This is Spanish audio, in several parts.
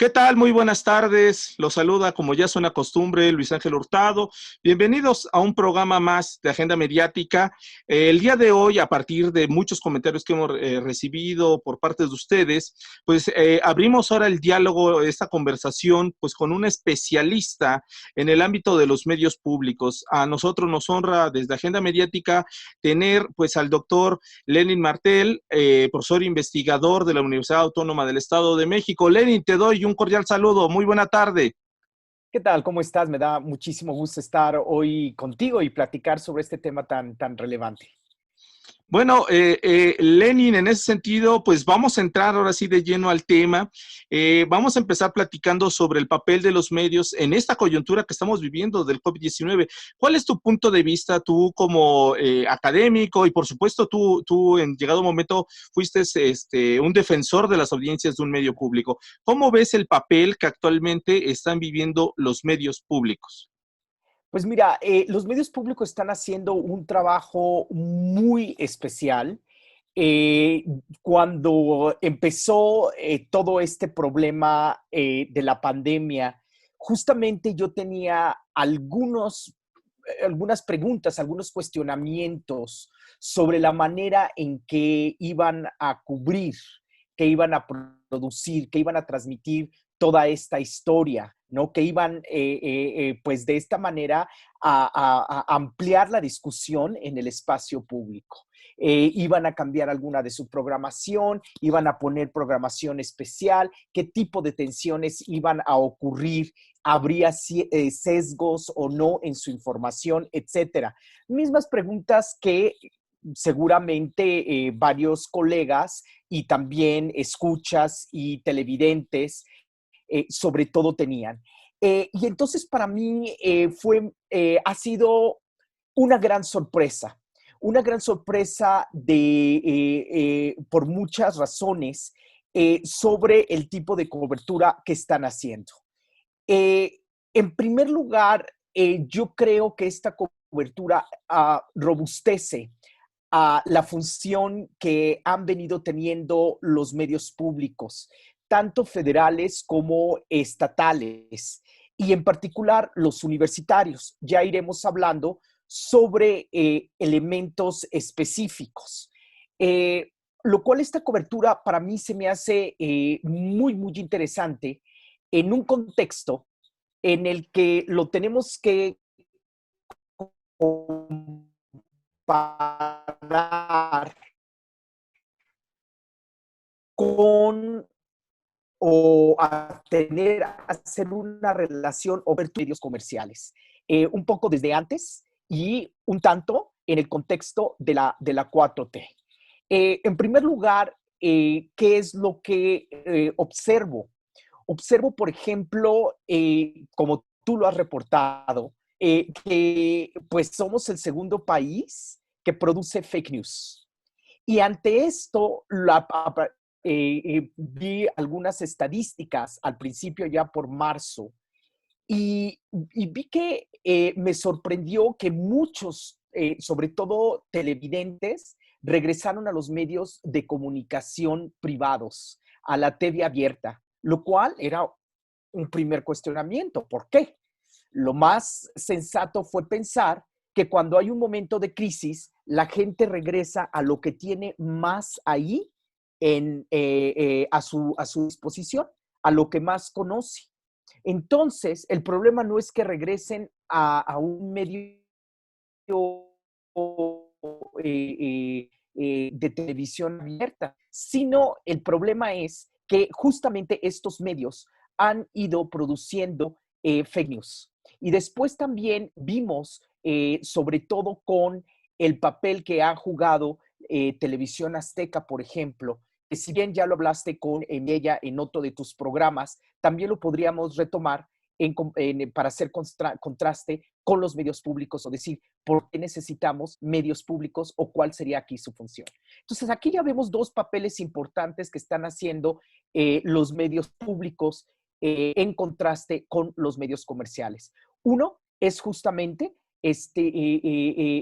¿Qué tal? Muy buenas tardes. Los saluda, como ya es una costumbre, Luis Ángel Hurtado. Bienvenidos a un programa más de Agenda Mediática. El día de hoy, a partir de muchos comentarios que hemos recibido por parte de ustedes, pues abrimos ahora el diálogo, esta conversación, pues con un especialista en el ámbito de los medios públicos. A nosotros nos honra desde Agenda Mediática tener pues al doctor Lenin Martel, profesor investigador de la Universidad Autónoma del Estado de México. Lenin, te doy un cordial saludo. Muy buena tarde. ¿Qué tal? ¿Cómo estás? Me da muchísimo gusto estar hoy contigo y platicar sobre este tema tan relevante. Bueno, Lenin, en ese sentido, pues vamos a entrar ahora sí de lleno al tema. Vamos a empezar platicando sobre el papel de los medios en esta coyuntura que estamos viviendo del COVID-19. ¿Cuál es tu punto de vista, tú como académico y por supuesto tú en llegado momento fuiste un defensor de las audiencias de un medio público? ¿Cómo ves el papel que actualmente están viviendo los medios públicos? Pues mira, los medios públicos están haciendo un trabajo muy especial. Eh, Cuando empezó todo este problema de la pandemia, justamente yo tenía algunas preguntas, algunos cuestionamientos sobre la manera en que iban a cubrir, que iban a producir, que iban a transmitir toda esta historia, ¿no? Que iban, pues de esta manera, a ampliar la discusión en el espacio público. Iban a cambiar alguna de su programación, iban a poner programación especial, qué tipo de tensiones iban a ocurrir, habría sesgos o no en su información, etcétera. Mismas preguntas que seguramente varios colegas y también escuchas y televidentes sobre todo tenían. Y entonces para mí ha sido una gran sorpresa por muchas razones sobre el tipo de cobertura que están haciendo. Eh, en primer lugar, yo creo que esta cobertura robustece a la función que han venido teniendo los medios públicos, tanto federales como estatales, y en particular los universitarios. Ya iremos hablando sobre elementos específicos. Eh, lo cual esta cobertura para mí se me hace muy interesante en un contexto en el que lo tenemos que comparar con hacer una relación o ver medios comerciales. Un poco desde antes y un tanto en el contexto de la 4T. En primer lugar, ¿qué es lo que observo? Observo, por ejemplo, como tú lo has reportado, que pues somos el segundo país que produce fake news. Y ante esto, vi algunas estadísticas al principio, ya por marzo, y vi que me sorprendió que muchos, sobre todo televidentes, regresaron a los medios de comunicación privados, a la TV abierta, lo cual era un primer cuestionamiento. ¿Por qué? Lo más sensato fue pensar que cuando hay un momento de crisis, la gente regresa a lo que tiene más ahí a su disposición, a lo que más conoce. Entonces, el problema no es que regresen a un medio de televisión abierta, sino el problema es que justamente estos medios han ido produciendo fake news. Y después también vimos, sobre todo con el papel que ha jugado Televisión Azteca, por ejemplo, que si bien ya lo hablaste en ella en otro de tus programas, también lo podríamos retomar para hacer contraste con los medios públicos, o decir, ¿por qué necesitamos medios públicos o cuál sería aquí su función? Entonces, aquí ya vemos dos papeles importantes que están haciendo los medios públicos en contraste con los medios comerciales. Uno es justamente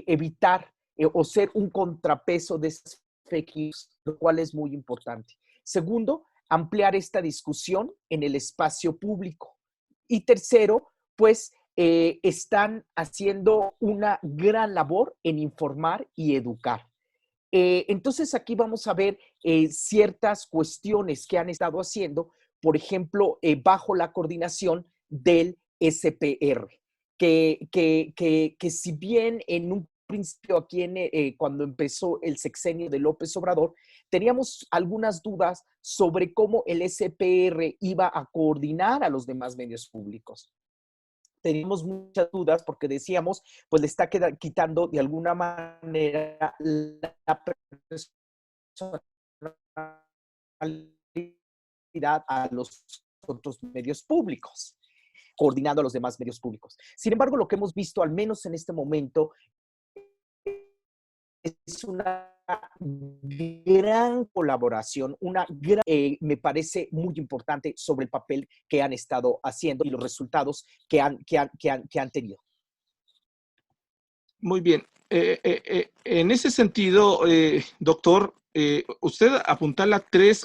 evitar o ser un contrapeso de esas fake news, lo cual es muy importante. Segundo, ampliar esta discusión en el espacio público. Y tercero, pues están haciendo una gran labor en informar y educar. Entonces aquí vamos a ver ciertas cuestiones que han estado haciendo, por ejemplo, bajo la coordinación del SPR, que si bien en un principio aquí cuando empezó el sexenio de López Obrador, teníamos algunas dudas sobre cómo el SPR iba a coordinar a los demás medios públicos. Teníamos muchas dudas porque decíamos, pues le está quitando de alguna manera la personalidad a los otros medios públicos, coordinando a los demás medios públicos. Sin embargo, lo que hemos visto, al menos en este momento, es una gran colaboración, me parece muy importante sobre el papel que han estado haciendo y los resultados que han tenido. Muy bien. En ese sentido, doctor, usted apuntala tres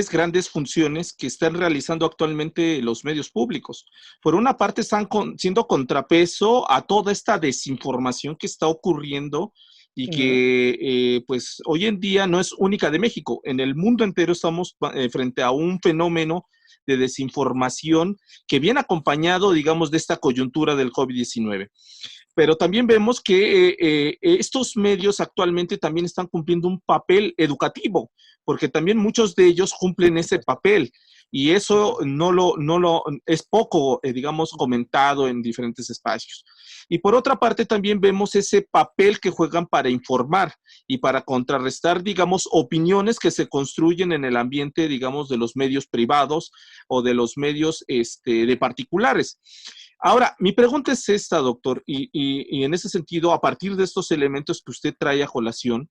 grandes funciones que están realizando actualmente los medios públicos. Por una parte, están siendo contrapeso a toda esta desinformación que está ocurriendo y que pues hoy en día no es única de México. En el mundo entero estamos frente a un fenómeno de desinformación que viene acompañado, digamos, de esta coyuntura del COVID-19. Pero también vemos que estos medios actualmente también están cumpliendo un papel educativo, porque también muchos de ellos cumplen ese papel y eso es poco, digamos, comentado en diferentes espacios. Y por otra parte también vemos ese papel que juegan para informar y para contrarrestar, digamos, opiniones que se construyen en el ambiente, digamos, de los medios privados o de los medios de particulares. Ahora, mi pregunta es esta, doctor, y en ese sentido, a partir de estos elementos que usted trae a colación,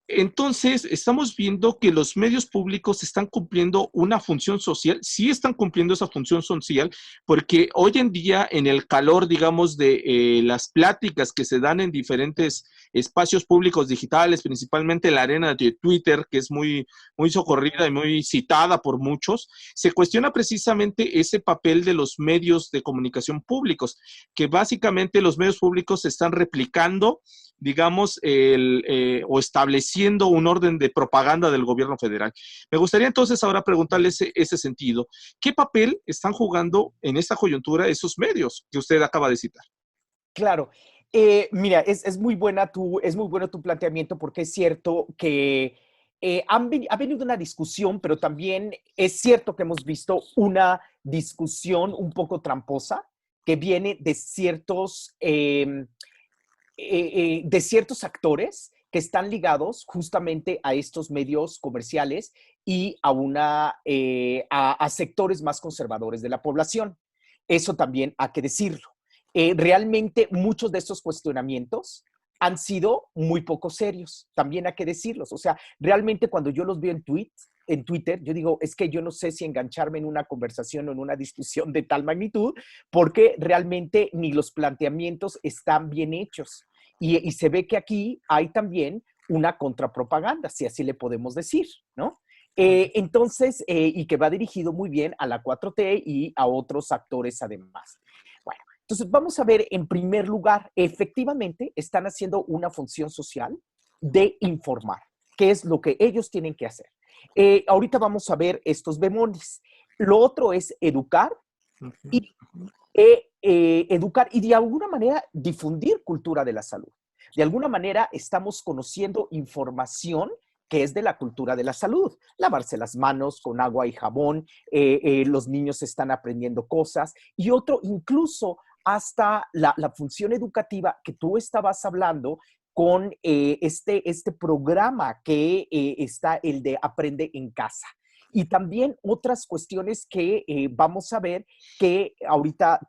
entonces, estamos viendo que los medios públicos están cumpliendo una función social, sí están cumpliendo esa función social, porque hoy en día, en el calor, digamos, de las pláticas que se dan en diferentes espacios públicos digitales, principalmente la arena de Twitter, que es muy, muy socorrida y muy citada por muchos, se cuestiona precisamente ese papel de los medios de comunicación públicos, que básicamente los medios públicos están replicando, digamos, o estableciendo un orden de propaganda del gobierno federal. Me gustaría entonces ahora preguntarle ese sentido. ¿Qué papel están jugando en esta coyuntura esos medios que usted acaba de citar? Claro. Mira, es muy bueno tu planteamiento porque es cierto que ha venido una discusión, pero también es cierto que hemos visto una discusión un poco tramposa que viene de ciertos actores que están ligados justamente a estos medios comerciales y a sectores más conservadores de la población. Eso también hay que decirlo. Realmente muchos de estos cuestionamientos han sido muy poco serios, también hay que decirlos. O sea, realmente cuando yo los veo en Twitter, yo digo, es que yo no sé si engancharme en una conversación o en una discusión de tal magnitud, porque realmente ni los planteamientos están bien hechos. Y se ve que aquí hay también una contrapropaganda, si así le podemos decir, ¿no? Entonces, y que va dirigido muy bien a la 4T y a otros actores además. Bueno, entonces vamos a ver en primer lugar, efectivamente están haciendo una función social de informar, qué es lo que ellos tienen que hacer. Ahorita vamos a ver estos bemoles. Lo otro es educar y educar y de alguna manera difundir cultura de la salud. De alguna manera estamos conociendo información que es de la cultura de la salud. Lavarse las manos con agua y jabón, los niños están aprendiendo cosas y otro, incluso hasta la función educativa que tú estabas hablando con este programa que está el de Aprende en Casa. Y también otras cuestiones que vamos a ver que ahorita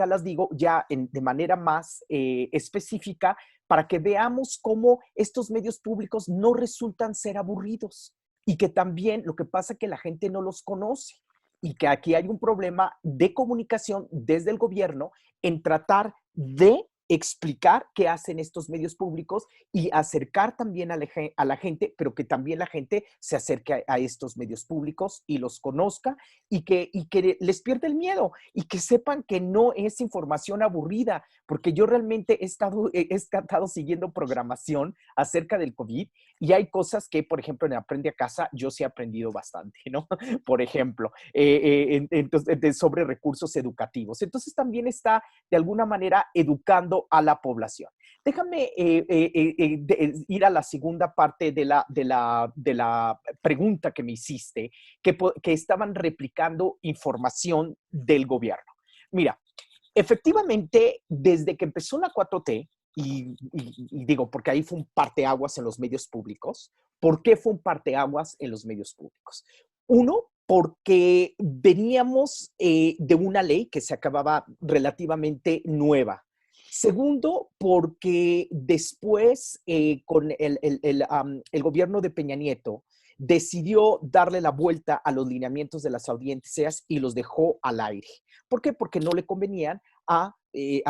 las digo ya de manera más específica para que veamos cómo estos medios públicos no resultan ser aburridos y que también lo que pasa es que la gente no los conoce y que aquí hay un problema de comunicación desde el gobierno en tratar de explicar qué hacen estos medios públicos y acercar también a la gente, pero que también la gente se acerque a estos medios públicos y los conozca y que les pierda el miedo y que sepan que no es información aburrida, porque yo realmente he estado siguiendo programación acerca del COVID y hay cosas que, por ejemplo, en Aprende a Casa, yo sí he aprendido bastante, ¿no? Por ejemplo, entonces, sobre recursos educativos. Entonces, también está, de alguna manera, educando a la población. Déjame ir a la segunda parte de la pregunta que me hiciste, que estaban replicando información del gobierno. Mira, efectivamente, desde que empezó la 4T, y digo, porque ahí fue un parteaguas en los medios públicos. ¿Por qué fue un parteaguas en los medios públicos? Uno, porque veníamos de una ley que se acababa relativamente nueva. Segundo, porque después, con el gobierno de Peña Nieto, decidió darle la vuelta a los lineamientos de las audiencias y los dejó al aire. ¿Por qué? Porque no le convenían a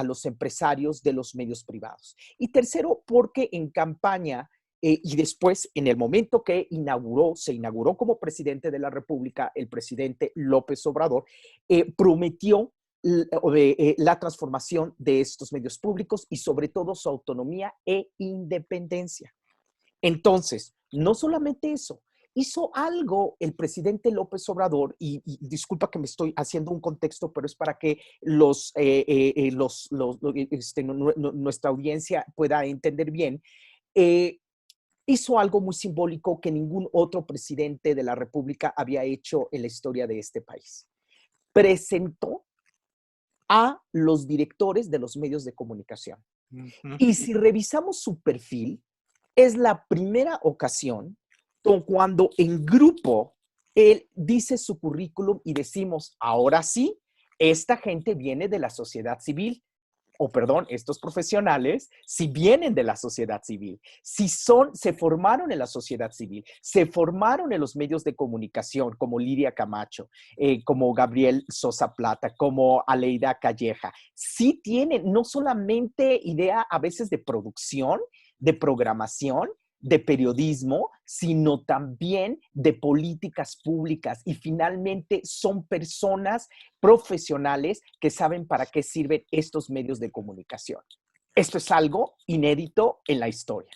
los empresarios de los medios privados. Y tercero, porque en campaña y después, en el momento que se inauguró como presidente de la República, el presidente López Obrador prometió la transformación de estos medios públicos y sobre todo su autonomía e independencia. Entonces, no solamente eso, hizo algo el presidente López Obrador, y disculpa que me estoy haciendo un contexto, pero es para que nuestra audiencia pueda entender bien. Hizo algo muy simbólico que ningún otro presidente de la República había hecho en la historia de este país. Presentó a los directores de los medios de comunicación. Y si revisamos su perfil, es la primera ocasión cuando en grupo él dice su currículum y decimos, ahora sí, esta gente viene de la sociedad civil. O perdón, estos profesionales, si vienen de la sociedad civil, se formaron en la sociedad civil, se formaron en los medios de comunicación, como Lidia Camacho, como Gabriel Sosa Plata, como Aleida Calleja, sí tienen no solamente idea a veces de producción, de programación, de periodismo, sino también de políticas públicas. Y finalmente son personas profesionales que saben para qué sirven estos medios de comunicación. Esto es algo inédito en la historia.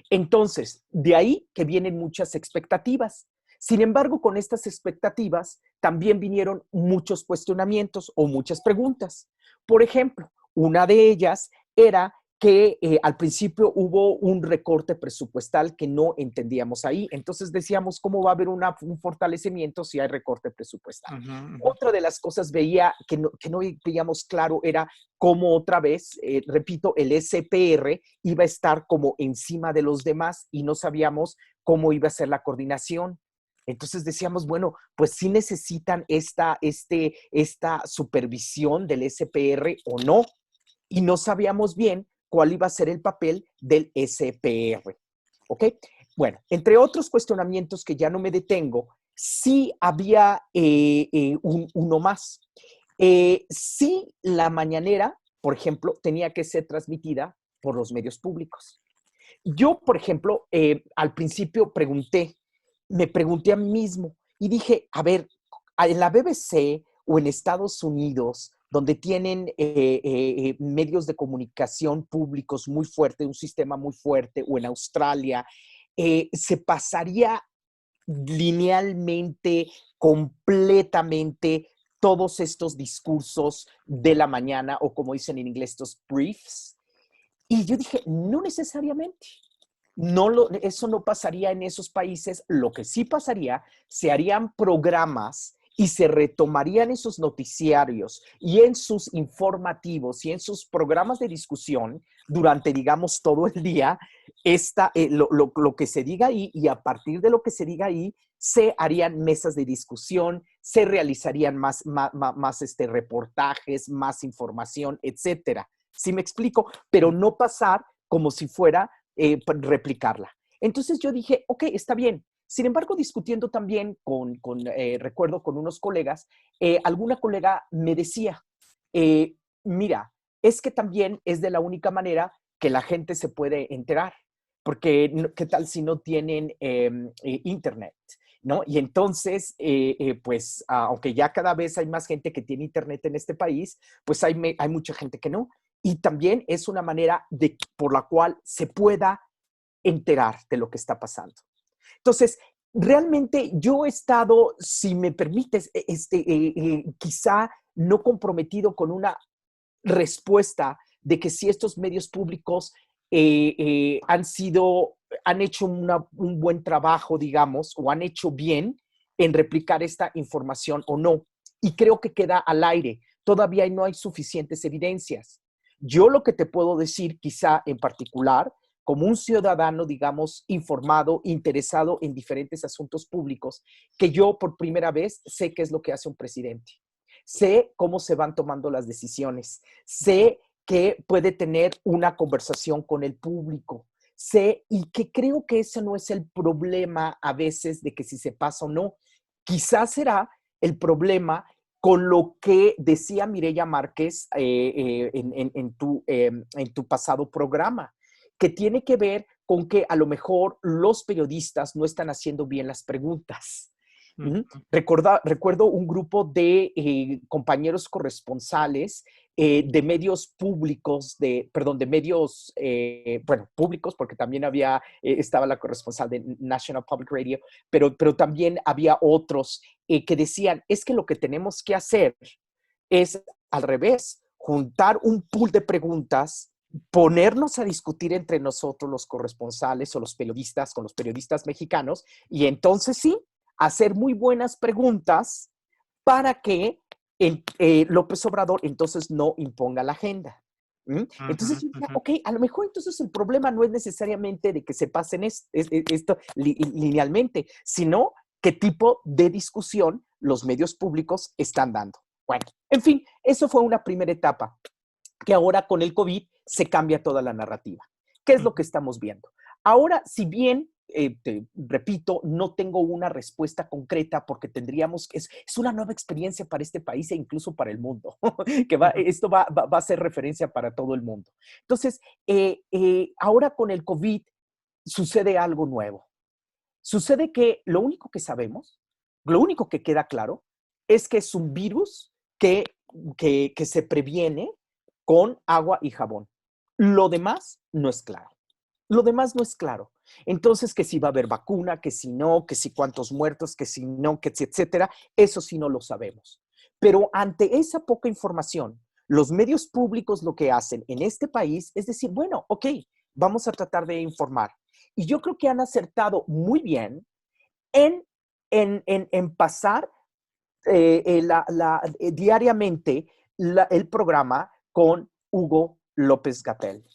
Entonces, de ahí que vienen muchas expectativas. Sin embargo, con estas expectativas también vinieron muchos cuestionamientos o muchas preguntas. Por ejemplo, una de ellas era que al principio hubo un recorte presupuestal que no entendíamos ahí. Entonces decíamos, ¿cómo va a haber un fortalecimiento si hay recorte presupuestal? Otra de las cosas que no veíamos claro era cómo otra vez, repito, el SPR iba a estar como encima de los demás y no sabíamos cómo iba a ser la coordinación. Entonces decíamos, bueno, pues sí necesitan esta supervisión del SPR o no. Y no sabíamos bien cuál iba a ser el papel del SPR. ¿Ok? Bueno, entre otros cuestionamientos que ya no me detengo, sí había uno más. Sí, la mañanera, por ejemplo, tenía que ser transmitida por los medios públicos. Yo, por ejemplo, al principio me pregunté a mí mismo y dije, a ver, en la BBC o en Estados Unidos, donde tienen medios de comunicación públicos muy fuertes, un sistema muy fuerte, o en Australia, se pasaría linealmente, completamente, todos estos discursos de la mañana, o como dicen en inglés, estos briefs. Y yo dije, no necesariamente. Eso no pasaría en esos países. Lo que sí pasaría, se harían programas y se retomarían esos noticiarios y en sus informativos y en sus programas de discusión durante, digamos, todo el día, lo que se diga ahí, y a partir de lo que se diga ahí, se harían mesas de discusión, se realizarían más reportajes, más información, etcétera. ¿Sí me explico? Pero no pasar como si fuera replicarla. Entonces yo dije, ok, está bien. Sin embargo, discutiendo también recuerdo con unos colegas, alguna colega me decía, mira, es que también es de la única manera que la gente se puede enterar, porque ¿qué tal si no tienen internet? ¿No? Y entonces, pues, aunque ya cada vez hay más gente que tiene internet en este país, pues hay mucha gente que no. Y también es una manera por la cual se pueda enterar de lo que está pasando. Entonces, realmente yo he estado, si me permites, quizá no comprometido con una respuesta de que si estos medios públicos han hecho un buen trabajo, digamos, o han hecho bien en replicar esta información o no. Y creo que queda al aire. Todavía no hay suficientes evidencias. Yo lo que te puedo decir, quizá en particular, como un ciudadano, digamos, informado, interesado en diferentes asuntos públicos, que yo por primera vez sé qué es lo que hace un presidente. Sé cómo se van tomando las decisiones. Sé que puede tener una conversación con el público. Sé y que creo que ese no es el problema a veces de que si se pasa o no. Quizás será el problema con lo que decía Mireya Márquez en tu pasado programa, que tiene que ver con que a lo mejor los periodistas no están haciendo bien las preguntas. Recuerdo un grupo de compañeros corresponsales de medios públicos, de medios, bueno, públicos, porque también estaba la corresponsal de National Public Radio, pero también había otros que decían, es que lo que tenemos que hacer es al revés, juntar un pool de preguntas, ponernos a discutir entre nosotros los corresponsales o los periodistas con los periodistas mexicanos y entonces sí, hacer muy buenas preguntas para que López Obrador entonces no imponga la agenda. Entonces, ok, a lo mejor entonces el problema no es necesariamente de que se pasen esto linealmente, sino qué tipo de discusión los medios públicos están dando. Bueno, en fin, eso fue una primera etapa, que ahora con el COVID se cambia toda la narrativa. ¿Qué es lo que estamos viendo? Ahora, si bien, te repito, no tengo una respuesta concreta porque es una nueva experiencia para este país e incluso para el mundo, que esto va a ser referencia para todo el mundo. Entonces, ahora con el COVID sucede algo nuevo. Sucede que lo único que sabemos, lo único que queda claro, es que es un virus que se previene con agua y jabón. Lo demás no es claro. Lo demás no es claro. Entonces, que si va a haber vacuna, que si no, que si cuántos muertos, que si no, que si etcétera, eso sí no lo sabemos. Pero ante esa poca información, los medios públicos lo que hacen en este país es decir, bueno, ok, vamos a tratar de informar. Y yo creo que han acertado muy bien en pasar diariamente el programa con Hugo López-Gatell,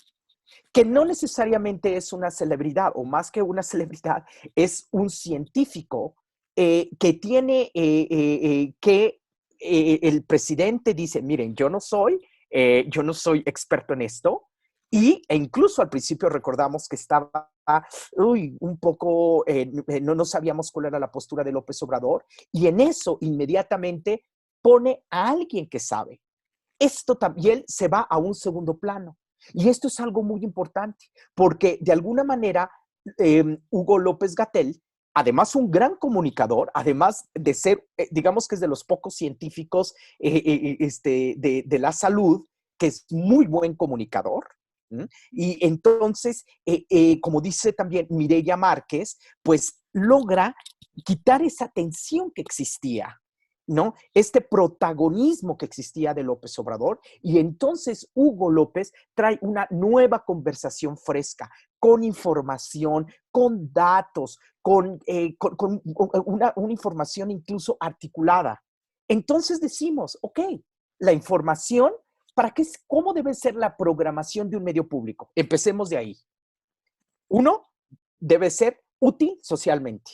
que no necesariamente es una celebridad, o más que una celebridad, es un científico que tiene que el presidente dice, miren, yo no soy experto en esto, e incluso al principio recordamos que estaba un poco, no sabíamos cuál era la postura de López Obrador, y en eso inmediatamente pone a alguien que sabe. Esto también se va a un segundo plano. Y esto es algo muy importante, porque de alguna manera Hugo López-Gatell, además un gran comunicador, además de ser, digamos que es de los pocos científicos de la salud, que es muy buen comunicador. Y entonces, como dice también Mireya Márquez, pues logra quitar esa tensión que existía, ¿no? Este protagonismo que existía de López Obrador, y entonces Hugo López trae una nueva conversación fresca, con información, con datos, con una información incluso articulada. Entonces decimos, ok, la información, ¿cómo debe ser la programación de un medio público? Empecemos de ahí. Uno, debe ser útil socialmente.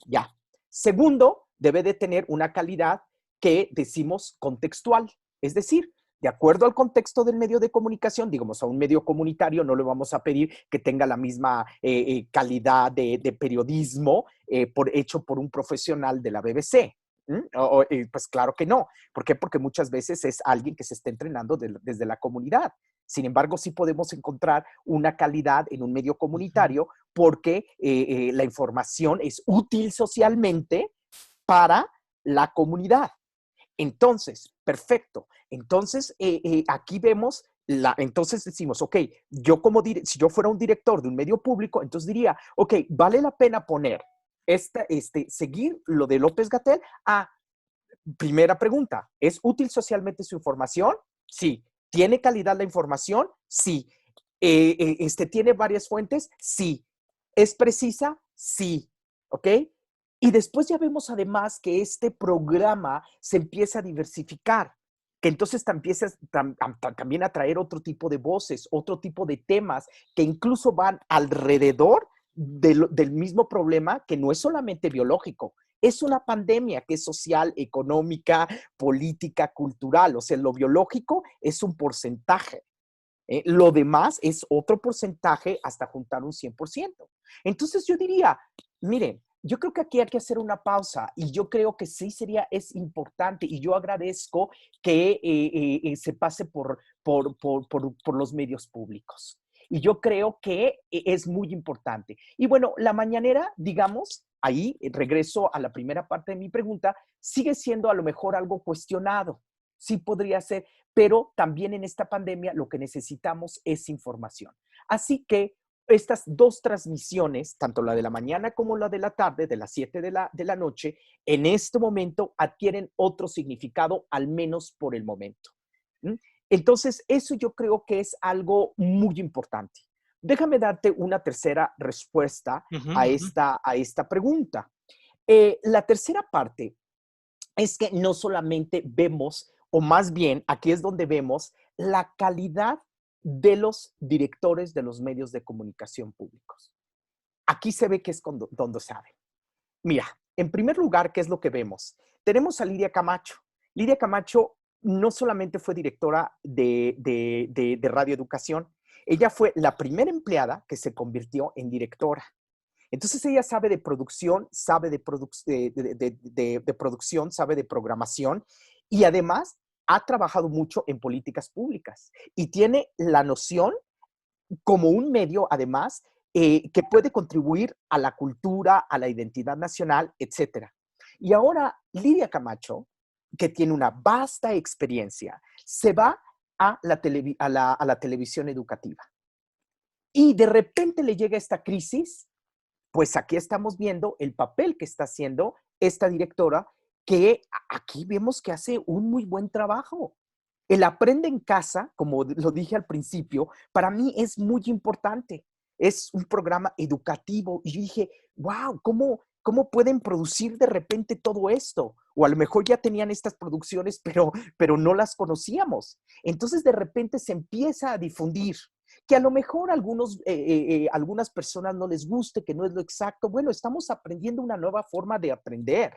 Ya. Segundo, debe de tener una calidad que decimos contextual, es decir, de acuerdo al contexto del medio de comunicación, digamos, a un medio comunitario no le vamos a pedir que tenga la misma calidad de periodismo hecho por un profesional de la BBC, Pues claro que no. ¿Por qué? Porque muchas veces es alguien que se está entrenando desde la comunidad. Sin embargo, sí podemos encontrar una calidad en un medio comunitario porque la información es útil socialmente para la comunidad. Entonces, perfecto. Entonces, aquí vemos, entonces decimos, ok, si yo fuera un director de un medio público, entonces diría, ok, vale la pena poner seguir lo de López-Gatell. Primera pregunta, ¿es útil socialmente su información? Sí. ¿Tiene calidad la información? Sí. ¿Tiene varias fuentes? Sí. ¿Es precisa? Sí. ¿Ok? Y después ya vemos además que este programa se empieza a diversificar, que entonces también a traer otro tipo de voces, otro tipo de temas que incluso van alrededor del mismo problema, que no es solamente biológico, es una pandemia que es social, económica, política, cultural. O sea, lo biológico es un porcentaje. Lo demás es otro porcentaje hasta juntar un 100%. Entonces yo diría, miren, yo creo que aquí hay que hacer una pausa y yo creo que sí es importante y yo agradezco que se pase por los medios públicos. Y yo creo que es muy importante. Y bueno, la mañanera, digamos, ahí regreso a la primera parte de mi pregunta, sigue siendo a lo mejor algo cuestionado. Sí podría ser, pero también en esta pandemia lo que necesitamos es información. Así que estas dos transmisiones, tanto la de la mañana como la de la tarde, de las 7 de la noche, en este momento adquieren otro significado, al menos por el momento. ¿Mm? Entonces, eso yo creo que es algo muy importante. Déjame darte una tercera respuesta a esta pregunta. La tercera parte es que no solamente vemos, o más bien aquí es donde vemos la calidad de los directores de los medios de comunicación públicos. Aquí se ve que es donde sabe. Mira, en primer lugar, ¿qué es lo que vemos? Tenemos a Lidia Camacho. Lidia Camacho no solamente fue directora de Radio Educación, ella fue la primera empleada que se convirtió en directora. Entonces ella sabe de producción, sabe de producción, sabe de programación y además ha trabajado mucho en políticas públicas y tiene la noción como un medio, además, que puede contribuir a la cultura, a la identidad nacional, etcétera. Y ahora Lidia Camacho, que tiene una vasta experiencia, se va a la televisión educativa. Y de repente le llega esta crisis. Pues aquí estamos viendo el papel que está haciendo esta directora, que aquí vemos que hace un muy buen trabajo. El aprende en casa, como lo dije al principio, para mí es muy importante. Es un programa educativo y yo dije, wow, ¿cómo pueden producir de repente todo esto? O a lo mejor ya tenían estas producciones, pero no las conocíamos. Entonces de repente se empieza a difundir que a lo mejor algunas personas no les guste, que no es lo exacto. Bueno, estamos aprendiendo una nueva forma de aprender.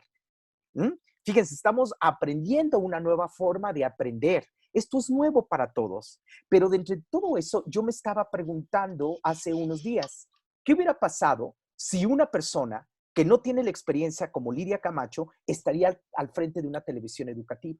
¿Mm? Fíjense, estamos aprendiendo una nueva forma de aprender. Esto es nuevo para todos. Pero de entre todo eso, yo me estaba preguntando hace unos días, ¿qué hubiera pasado si una persona que no tiene la experiencia como Lidia Camacho estaría al frente de una televisión educativa?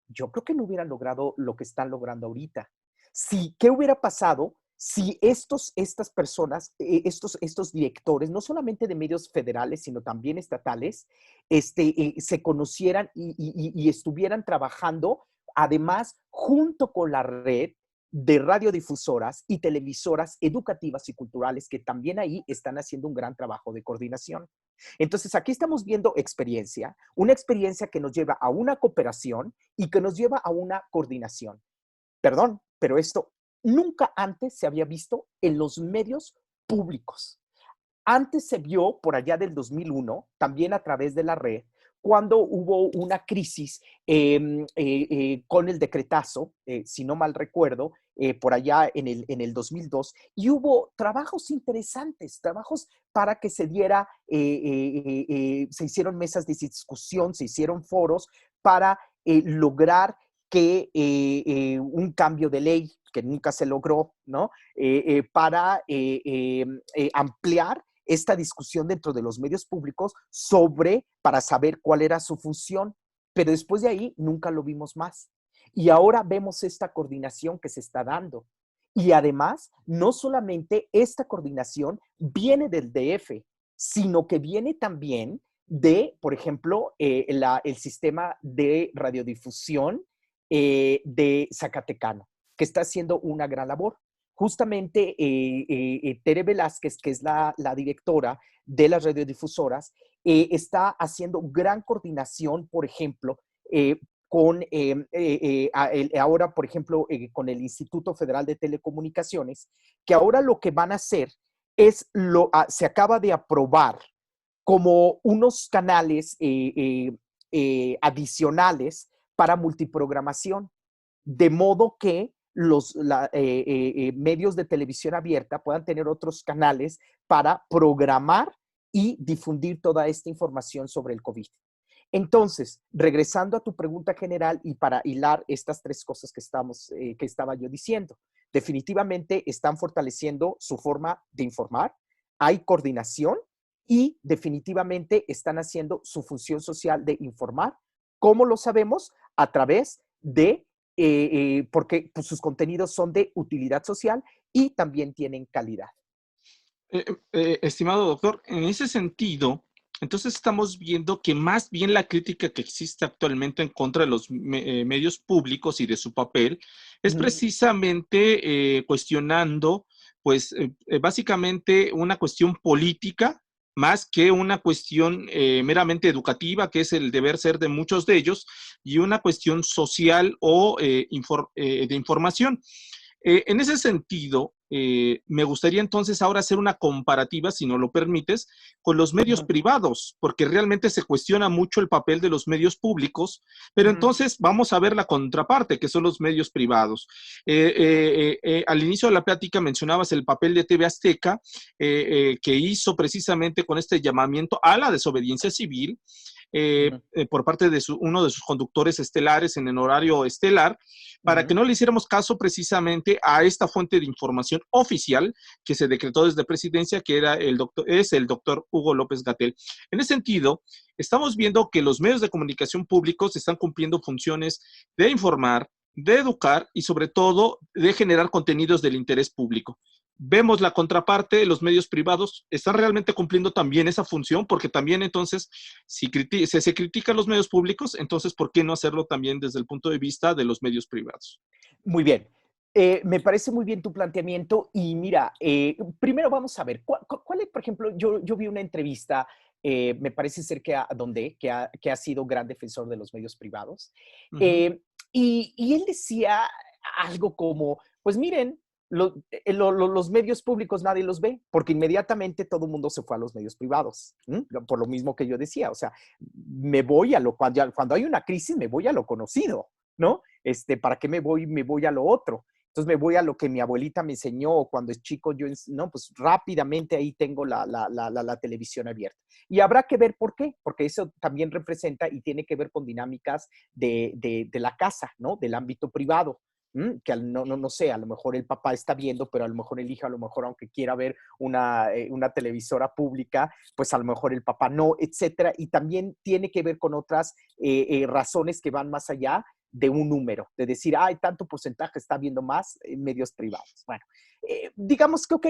Yo creo que no hubieran logrado lo que están logrando ahorita. Sí, ¿qué hubiera pasado si estas personas, estos directores, no solamente de medios federales, sino también estatales, se conocieran y estuvieran trabajando, además, junto con la red de radiodifusoras y televisoras educativas y culturales que también ahí están haciendo un gran trabajo de coordinación? Entonces, aquí estamos viendo una experiencia que nos lleva a una cooperación y que nos lleva a una coordinación. Perdón, pero esto nunca antes se había visto en los medios públicos. Antes se vio por allá del 2001, también a través de la red, cuando hubo una crisis con el decretazo, si no mal recuerdo, por allá en el 2002, y hubo trabajos interesantes, trabajos para que se diera, se hicieron mesas de discusión, se hicieron foros para lograr que un cambio de ley que nunca se logró, ¿no? Para ampliar esta discusión dentro de los medios públicos para saber cuál era su función, pero después de ahí nunca lo vimos más. Y ahora vemos esta coordinación que se está dando. Y además, no solamente esta coordinación viene del DF, sino que viene también de, por ejemplo, el sistema de radiodifusión de Zacatecano, que está haciendo una gran labor. Justamente Tere Velázquez, que es la directora de las radiodifusoras, está haciendo gran coordinación, por ejemplo, ahora, por ejemplo, con el Instituto Federal de Telecomunicaciones, que ahora lo que van a hacer es, se acaba de aprobar como unos canales adicionales para multiprogramación, de modo que los medios de televisión abierta puedan tener otros canales para programar y difundir toda esta información sobre el COVID. Entonces, regresando a tu pregunta general y para hilar estas tres cosas que estaba yo diciendo, definitivamente están fortaleciendo su forma de informar, hay coordinación y definitivamente están haciendo su función social de informar. ¿Cómo lo sabemos? A través de, porque pues, sus contenidos son de utilidad social y también tienen calidad. Estimado doctor, en ese sentido, entonces estamos viendo que más bien la crítica que existe actualmente en contra de los medios públicos y de su papel es precisamente cuestionando, pues básicamente una cuestión política más que una cuestión meramente educativa, que es el deber ser de muchos de ellos, y una cuestión social o de información. En ese sentido, me gustaría entonces ahora hacer una comparativa, si no lo permites, con los medios privados, porque realmente se cuestiona mucho el papel de los medios públicos, pero entonces vamos a ver la contraparte, que son los medios privados. Al inicio de la plática mencionabas el papel de TV Azteca, que hizo precisamente con este llamamiento a la desobediencia civil, por parte de uno de sus conductores estelares en el horario estelar, para que no le hiciéramos caso precisamente a esta fuente de información oficial que se decretó desde presidencia, que era es el doctor Hugo López-Gatell. En ese sentido, estamos viendo que los medios de comunicación públicos están cumpliendo funciones de informar, de educar y sobre todo de generar contenidos del interés público. Vemos la contraparte, los medios privados están realmente cumpliendo también esa función, porque también entonces, si se critican los medios públicos, entonces, ¿por qué no hacerlo también desde el punto de vista de los medios privados? Muy bien. Me parece muy bien tu planteamiento y mira, primero vamos a ver, ¿cuál es, por ejemplo, yo vi una entrevista, me parece ser que que ha sido gran defensor de los medios privados, y él decía algo como, pues miren, los medios públicos nadie los ve, porque inmediatamente todo el mundo se fue a los medios privados, por lo mismo que yo decía, o sea, cuando hay una crisis me voy a lo conocido, ¿no? ¿Para qué me voy a lo otro? Entonces me voy a lo que mi abuelita me enseñó cuando es chico, no, pues rápidamente ahí tengo la televisión abierta. Y habrá que ver por qué, porque eso también representa y tiene que ver con dinámicas de la casa, ¿no? Del ámbito privado. Que no sé, a lo mejor el papá está viendo, pero a lo mejor el hijo, a lo mejor aunque quiera ver una televisora pública, pues a lo mejor el papá no, etcétera. Y también tiene que ver con otras razones que van más allá de un número, de decir, tanto porcentaje está viendo más en medios privados. Bueno, digamos que, ok,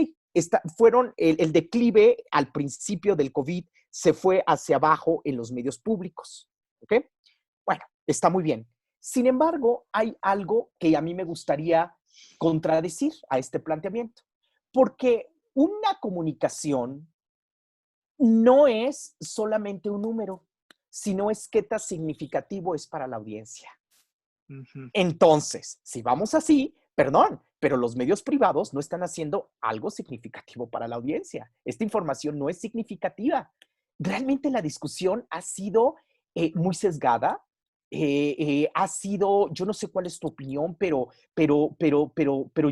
fueron el declive al principio del COVID se fue hacia abajo en los medios públicos, ¿ok? Bueno, está muy bien. Sin embargo, hay algo que a mí me gustaría contradecir a este planteamiento, porque una comunicación no es solamente un número, sino es qué tan significativo es para la audiencia. Entonces, si vamos así, perdón, pero los medios privados no están haciendo algo significativo para la audiencia. Esta información no es significativa. Realmente la discusión ha sido muy sesgada. Ha sido, yo no sé cuál es tu opinión, pero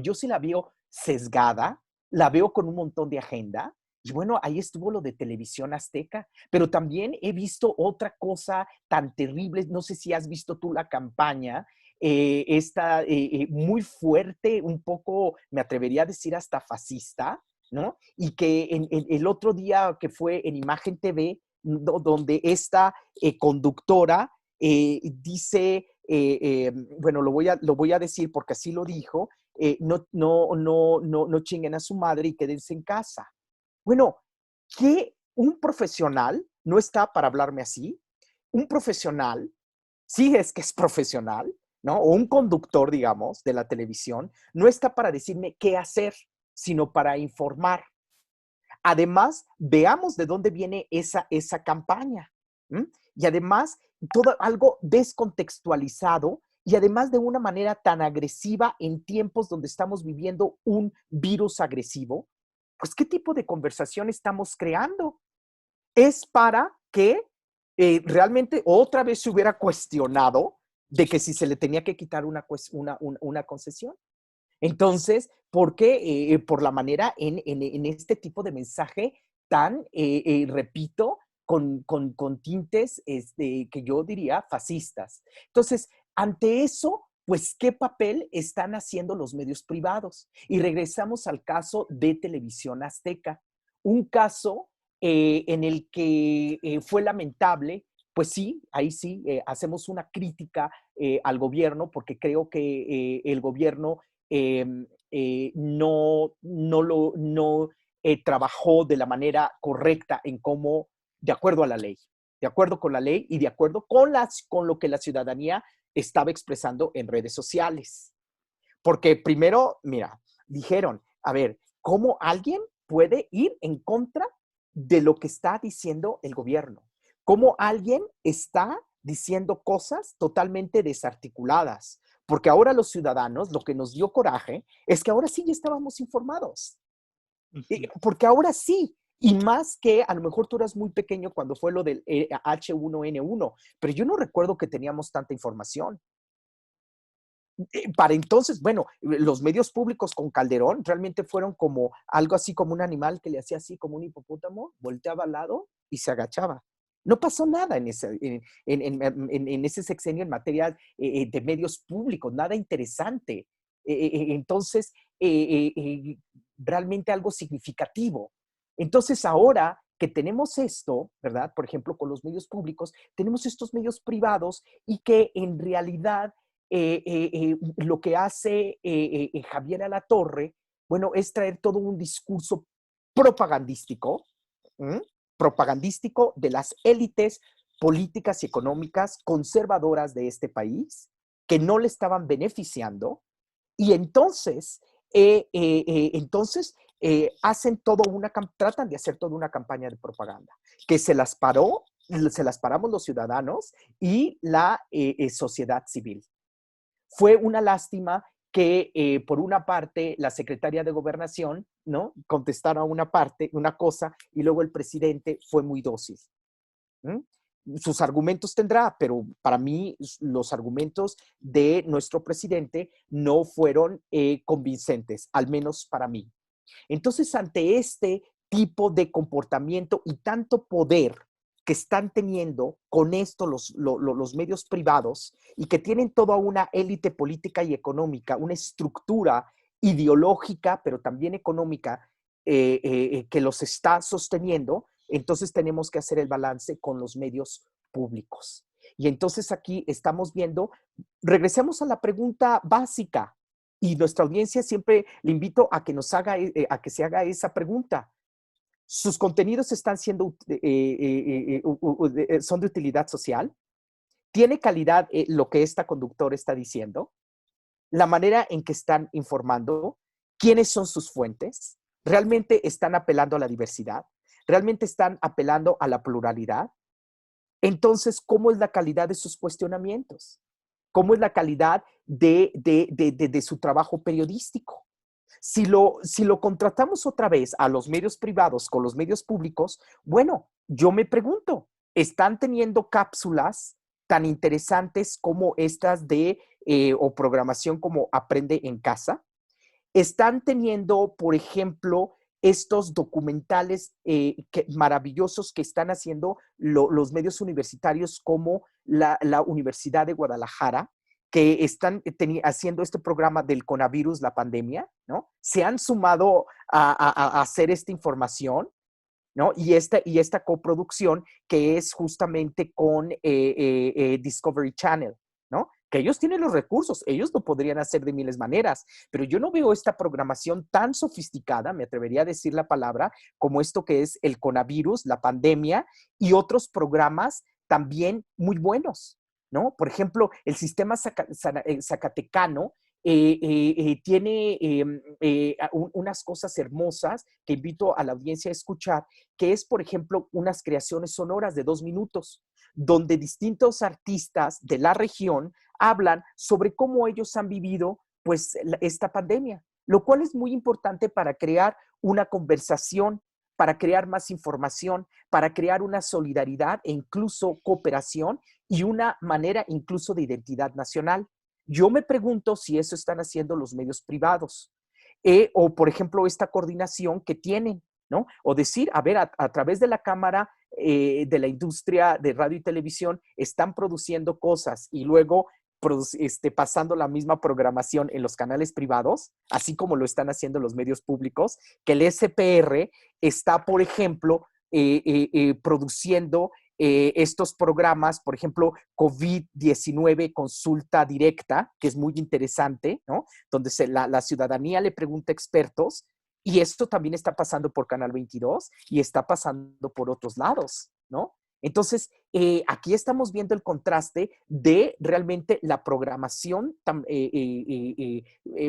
yo sí la veo sesgada, la veo con un montón de agenda. Y bueno, ahí estuvo lo de Televisión Azteca, pero también he visto otra cosa tan terrible, no sé si has visto tú la campaña, esta muy fuerte, un poco, me atrevería a decir hasta fascista, ¿no? Y que el otro día que fue en Imagen TV, donde esta conductora dice, bueno, lo voy a decir porque así lo dijo, no chinguen a su madre y quédense en casa. Bueno, que un profesional no está para hablarme así. Un profesional, sí es que es profesional, ¿no? O un conductor, digamos, de la televisión, no está para decirme qué hacer, sino para informar. Además, veamos de dónde viene esa campaña. ¿M? Y además, todo algo descontextualizado y además de una manera tan agresiva en tiempos donde estamos viviendo un virus agresivo, pues, ¿qué tipo de conversación estamos creando? Es para que realmente otra vez se hubiera cuestionado de que si se le tenía que quitar una concesión. Entonces, ¿por qué? Por la manera en este tipo de mensaje tan, repito, con tintes que yo diría fascistas. Entonces, ante eso, pues, ¿qué papel están haciendo los medios privados? Y regresamos al caso de Televisión Azteca, un caso en el que fue lamentable. Pues sí, ahí sí, hacemos una crítica al gobierno porque creo que el gobierno no trabajó de la manera correcta en cómo, de acuerdo a la ley, de acuerdo con la ley y de acuerdo con lo que la ciudadanía estaba expresando en redes sociales. Porque primero, mira, dijeron, a ver, ¿cómo alguien puede ir en contra de lo que está diciendo el gobierno? ¿Cómo alguien está diciendo cosas totalmente desarticuladas? Porque ahora los ciudadanos, lo que nos dio coraje es que ahora sí ya estábamos informados. Porque ahora sí, y más que a lo mejor tú eras muy pequeño cuando fue lo del H1N1, pero yo no recuerdo que teníamos tanta información. Para entonces, bueno, los medios públicos con Calderón realmente fueron como algo así como un animal que le hacía así como un hipopótamo, volteaba al lado y se agachaba. No pasó nada en ese sexenio en materia de medios públicos, nada interesante. Entonces, realmente algo significativo. Entonces, ahora que tenemos esto, ¿verdad? Por ejemplo, con los medios públicos, tenemos estos medios privados y que en realidad lo que hace Javier Alatorre, bueno, es traer todo un discurso propagandístico, ¿m? Propagandístico de las élites políticas y económicas conservadoras de este país, que no le estaban beneficiando, y hacen tratan de hacer toda una campaña de propaganda, que se las paramos los ciudadanos y la sociedad civil. Fue una lástima que por una parte la secretaria de Gobernación, ¿no? Contestara una cosa, y luego el presidente fue muy dócil. ¿M? Sus argumentos tendrá, pero para mí los argumentos de nuestro presidente no fueron convincentes, al menos para mí. Entonces, ante este tipo de comportamiento y tanto poder que están teniendo con esto los medios privados y que tienen toda una élite política y económica, una estructura ideológica, pero también económica, que los está sosteniendo, entonces tenemos que hacer el balance con los medios públicos. Y entonces aquí estamos viendo, regresemos a la pregunta básica, y nuestra audiencia siempre le invito a que a que se haga esa pregunta. ¿Sus contenidos están siendo, son de utilidad social? ¿Tiene calidad lo que esta conductora está diciendo? ¿La manera en que están informando? ¿Quiénes son sus fuentes? ¿Realmente están apelando a la diversidad? ¿Realmente están apelando a la pluralidad? Entonces, ¿cómo es la calidad de sus cuestionamientos? ¿Cómo es la calidad de su trabajo periodístico? Si lo contratamos otra vez a los medios privados con los medios públicos, bueno, yo me pregunto, ¿están teniendo cápsulas tan interesantes como estas o programación como Aprende en Casa? ¿Están teniendo, por ejemplo, estos documentales maravillosos que están haciendo los medios universitarios como la Universidad de Guadalajara, que están haciendo este programa del coronavirus, la pandemia, ¿no? Se han sumado a hacer esta información, ¿no? Y esta coproducción que es justamente con Discovery Channel, ¿no? Que ellos tienen los recursos, ellos lo podrían hacer de miles de maneras, pero yo no veo esta programación tan sofisticada, me atrevería a decir la palabra, como esto que es el coronavirus, la pandemia y otros programas también muy buenos, ¿no? Por ejemplo, el sistema zacatecano tiene unas cosas hermosas que invito a la audiencia a escuchar, que es, por ejemplo, unas creaciones sonoras de 2 minutos, donde distintos artistas de la región hablan sobre cómo ellos han vivido pues esta pandemia, lo cual es muy importante para crear una conversación, para crear más información, para crear una solidaridad e incluso cooperación y una manera incluso de identidad nacional. Yo me pregunto si eso están haciendo los medios privados o, por ejemplo, esta coordinación que tienen, ¿no? O decir, a ver, a través de la Cámara de la Industria de Radio y Televisión están produciendo cosas y luego pasando la misma programación en los canales privados, así como lo están haciendo los medios públicos, que el SPR está, por ejemplo, produciendo estos programas, por ejemplo, COVID-19 consulta directa, que es muy interesante, ¿no? Donde la ciudadanía le pregunta a expertos, y esto también está pasando por Canal 22 y está pasando por otros lados, ¿no? Entonces, aquí estamos viendo el contraste de realmente la programación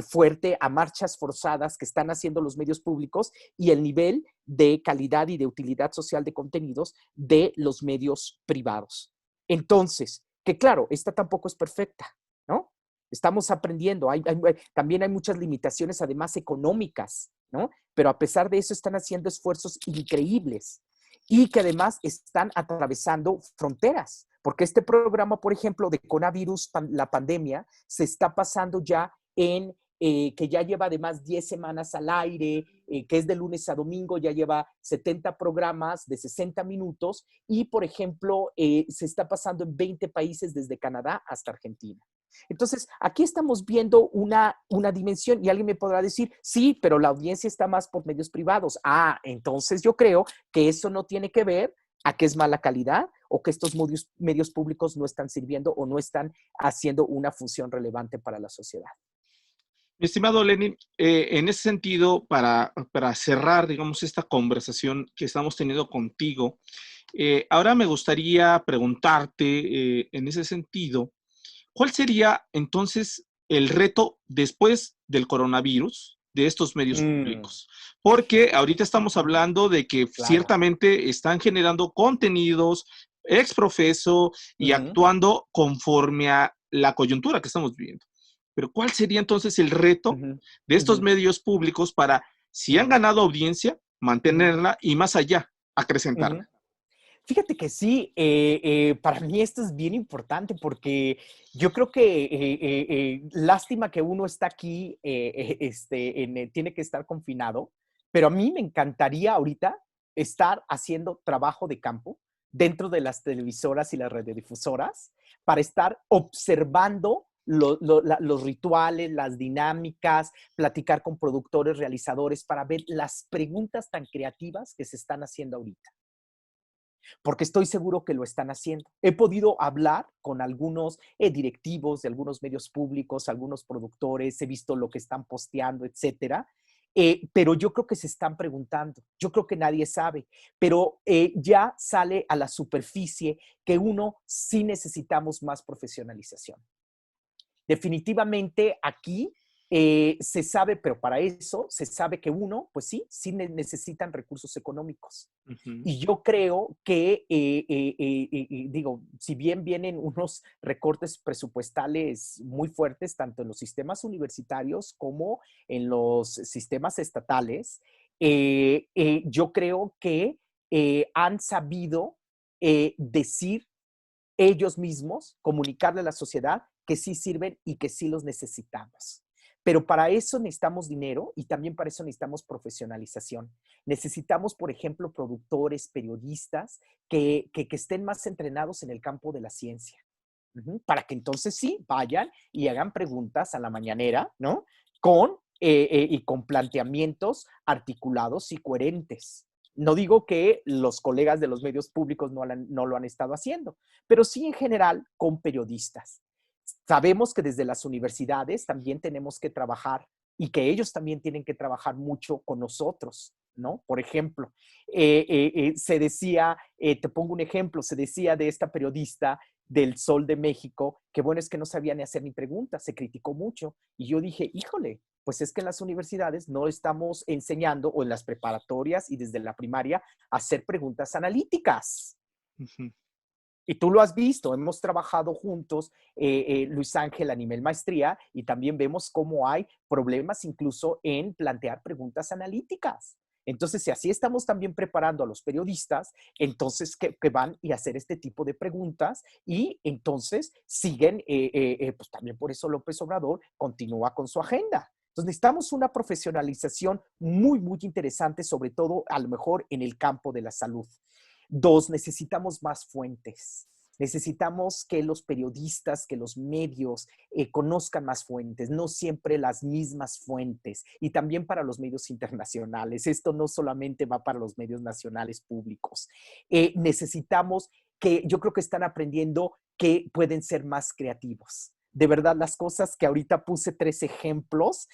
fuerte a marchas forzadas que están haciendo los medios públicos y el nivel de calidad y de utilidad social de contenidos de los medios privados. Entonces, que claro, esta tampoco es perfecta, ¿no? Estamos aprendiendo, también hay muchas limitaciones, además económicas, ¿no? Pero a pesar de eso están haciendo esfuerzos increíbles y que además están atravesando fronteras, porque este programa, por ejemplo, de coronavirus, la pandemia, se está pasando ya que ya lleva además 10 semanas al aire, que es de lunes a domingo, ya lleva 70 programas de 60 minutos y, por ejemplo, se está pasando en 20 países desde Canadá hasta Argentina. Entonces, aquí estamos viendo una dimensión y alguien me podrá decir, sí, pero la audiencia está más por medios privados. Entonces yo creo que eso no tiene que ver a que es mala calidad o que estos medios públicos no están sirviendo o no están haciendo una función relevante para la sociedad. Mi estimado Lenin, en ese sentido, para cerrar, digamos, esta conversación que estamos teniendo contigo, ahora me gustaría preguntarte, en ese sentido, ¿cuál sería entonces el reto después del coronavirus de estos medios públicos? Porque ahorita estamos hablando de que ciertamente están generando contenidos ex profeso y actuando conforme a la coyuntura que estamos viviendo. Pero ¿cuál sería entonces el reto de estos medios públicos para, si han ganado audiencia, mantenerla y más allá, acrecentarla? Fíjate que sí, para mí esto es bien importante porque yo creo que lástima que uno está aquí, tiene que estar confinado, pero a mí me encantaría ahorita estar haciendo trabajo de campo dentro de las televisoras y las radiodifusoras para estar observando los rituales, las dinámicas, platicar con productores, realizadores, para ver las preguntas tan creativas que se están haciendo ahorita. Porque estoy seguro que lo están haciendo. He podido hablar con algunos directivos de algunos medios públicos, algunos productores, he visto lo que están posteando, etcétera. Pero yo creo que se están preguntando, yo creo que nadie sabe, pero ya sale a la superficie que uno sí necesitamos más profesionalización. Definitivamente aquí se sabe, pero para eso se sabe que uno, pues sí necesitan recursos económicos. Y yo creo que, digo, si bien vienen unos recortes presupuestales muy fuertes, tanto en los sistemas universitarios como en los sistemas estatales, yo creo que han sabido decir ellos mismos, comunicarle a la sociedad que sí sirven y que sí los necesitamos. Pero para eso necesitamos dinero y también para eso necesitamos profesionalización. Necesitamos, por ejemplo, productores, periodistas que estén más entrenados en el campo de la ciencia. Para que entonces sí vayan y hagan preguntas a la mañanera, ¿no? Con y con planteamientos articulados y coherentes. No digo que los colegas de los medios públicos no lo han estado haciendo, pero sí en general con periodistas. Sabemos que desde las universidades también tenemos que trabajar y que ellos también tienen que trabajar mucho con nosotros, ¿no? Por ejemplo, se decía, te pongo un ejemplo, se decía de esta periodista del Sol de México, que bueno, es que no sabía ni hacer ni preguntas, se criticó mucho. Y yo dije, híjole, pues es que en las universidades no estamos enseñando, o en las preparatorias y desde la primaria, a hacer preguntas analíticas. Ujú. Y tú lo has visto, hemos trabajado juntos, Luis Ángel, a nivel maestría, y también vemos cómo hay problemas incluso en plantear preguntas analíticas. Entonces, si así estamos también preparando a los periodistas, entonces que van y hacer este tipo de preguntas y entonces siguen, pues también por eso López Obrador continúa con su agenda. Entonces necesitamos una profesionalización muy, muy interesante, sobre todo a lo mejor en el campo de la salud. Dos, necesitamos más fuentes. Necesitamos que los periodistas, que los medios conozcan más fuentes, no siempre las mismas fuentes. Y también para los medios internacionales. Esto no solamente va para los medios nacionales públicos. Necesitamos que, yo creo que están aprendiendo que pueden ser más creativos. De verdad, las cosas que ahorita puse 3 ejemplos,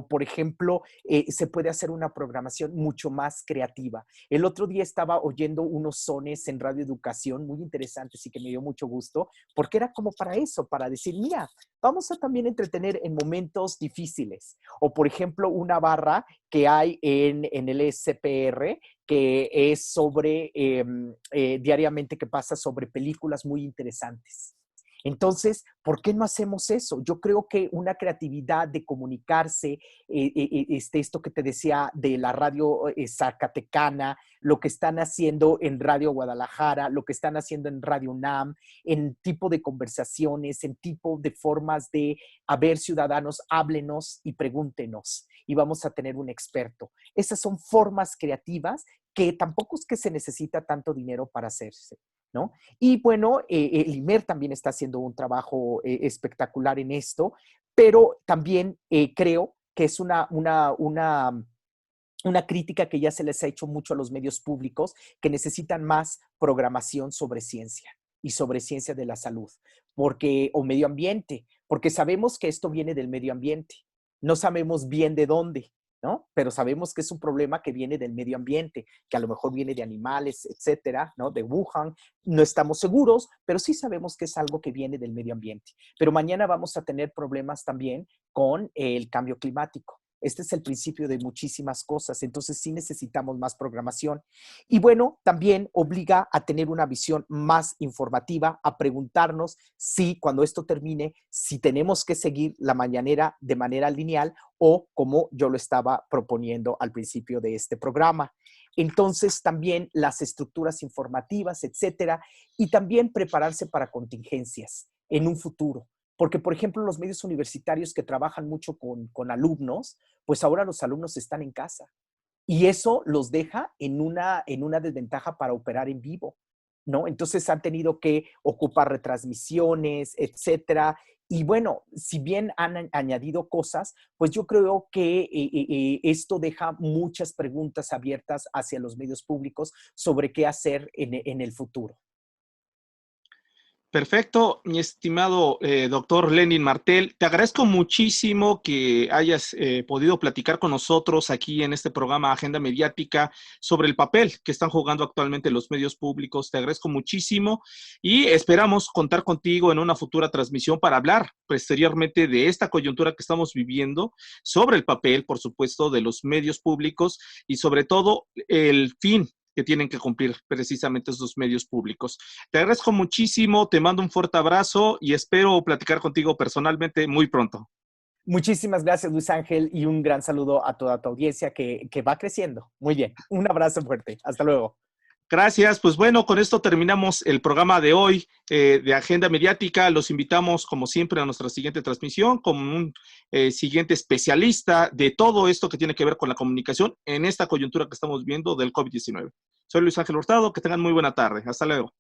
por ejemplo, se puede hacer una programación mucho más creativa. El otro día estaba oyendo unos sones en Radio Educación muy interesantes y que me dio mucho gusto, porque era como para eso, para decir, mira, vamos a también entretener en momentos difíciles. O, por ejemplo, una barra que hay en el SPR, que es sobre, diariamente que pasa sobre películas muy interesantes. Entonces, ¿por qué no hacemos eso? Yo creo que una creatividad de comunicarse, esto que te decía de la radio zacatecana, lo que están haciendo en Radio Guadalajara, lo que están haciendo en Radio UNAM, en tipo de conversaciones, en tipo de formas de, a ver, ciudadanos, háblenos y pregúntenos y vamos a tener un experto. Esas son formas creativas que tampoco es que se necesita tanto dinero para hacerse, ¿no? Y bueno, el IMER también está haciendo un trabajo espectacular en esto, pero también creo que es una crítica que ya se les ha hecho mucho a los medios públicos, que necesitan más programación sobre ciencia y sobre ciencia de la salud, porque, o medio ambiente, porque sabemos que esto viene del medio ambiente. No sabemos bien de dónde, ¿no? Pero sabemos que es un problema que viene del medio ambiente, que a lo mejor viene de animales, etcétera, ¿no? De Wuhan. No estamos seguros, pero sí sabemos que es algo que viene del medio ambiente. Pero mañana vamos a tener problemas también con el cambio climático. Este es el principio de muchísimas cosas, entonces sí necesitamos más programación. Y bueno, también obliga a tener una visión más informativa, a preguntarnos si cuando esto termine, si tenemos que seguir la mañanera de manera lineal o como yo lo estaba proponiendo al principio de este programa. Entonces también las estructuras informativas, etcétera, y también prepararse para contingencias en un futuro. Porque, por ejemplo, los medios universitarios que trabajan mucho con alumnos, pues ahora los alumnos están en casa. Y eso los deja en una desventaja para operar en vivo, ¿no? Entonces han tenido que ocupar retransmisiones, etcétera. Y bueno, si bien han añadido cosas, pues yo creo que esto deja muchas preguntas abiertas hacia los medios públicos sobre qué hacer en el futuro. Perfecto, mi estimado doctor Lenin Martel. Te agradezco muchísimo que hayas podido platicar con nosotros aquí en este programa Agenda Mediática sobre el papel que están jugando actualmente los medios públicos. Te agradezco muchísimo y esperamos contar contigo en una futura transmisión para hablar posteriormente de esta coyuntura que estamos viviendo, sobre el papel, por supuesto, de los medios públicos y sobre todo el fin que tienen que cumplir precisamente esos medios públicos. Te agradezco muchísimo, te mando un fuerte abrazo y espero platicar contigo personalmente muy pronto. Muchísimas gracias, Luis Ángel, y un gran saludo a toda tu audiencia que va creciendo. Muy bien, un abrazo fuerte. Hasta luego. Gracias, pues bueno, con esto terminamos el programa de hoy de Agenda Mediática. Los invitamos, como siempre, a nuestra siguiente transmisión con un siguiente especialista de todo esto que tiene que ver con la comunicación en esta coyuntura que estamos viendo del COVID-19. Soy Luis Ángel Hurtado, que tengan muy buena tarde. Hasta luego.